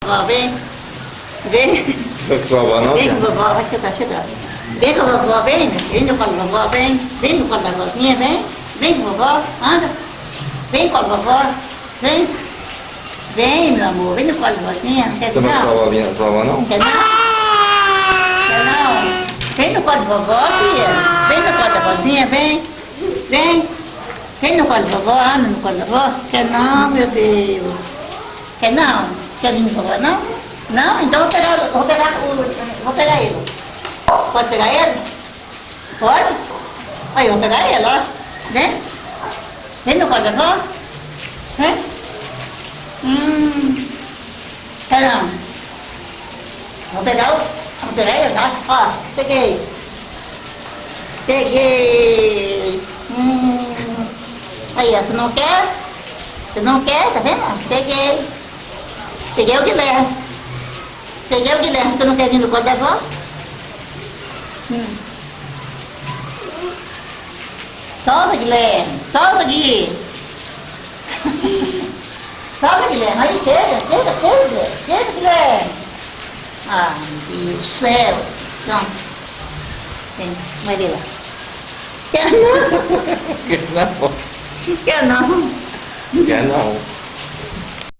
Ó, vem. Vem. Não que sua avó não, Vem tia? com a vovó, vai chegar. Vem com a vovó, vem. Vem no colo da vovó, vem. Vem no colo da vozinha, vem. Vem com a vovó, anda. Vem com a vovó, vem. Vem, meu amor, vem no colo da vozinha. Não quer Você vir, não não? sua avó não? Quer não? Quer não? Vem no colo da vovó, filha. Vem no colo da vozinha, vem. Vem. Vem no colo da vovó, anda no colo da vovó. Quer não, meu Deus. Quer não? Quer vir com a vovó, não? Não? Então vou pegar ele. Pode pegar ele? Pode? Aí, eu vou pegar ele, ó. Vem. Vem no colo da vovó. Vem. Quer não? Vou pegar ele, tá? Ó, peguei. Peguei. Aí, ó, você não quer? Você não quer, tá vendo? Peguei. Peguei o Guilherme. Peguei o Guilherme. Você não quer vir no colo da avó? Solta, Guilherme. Solta, Gui. Solta, Guilherme. Aí, chega, Guilherme. Ah, meu Deus do céu. Não. Vem, vai ver lá. Quer não? Não. Quer não? Quer não.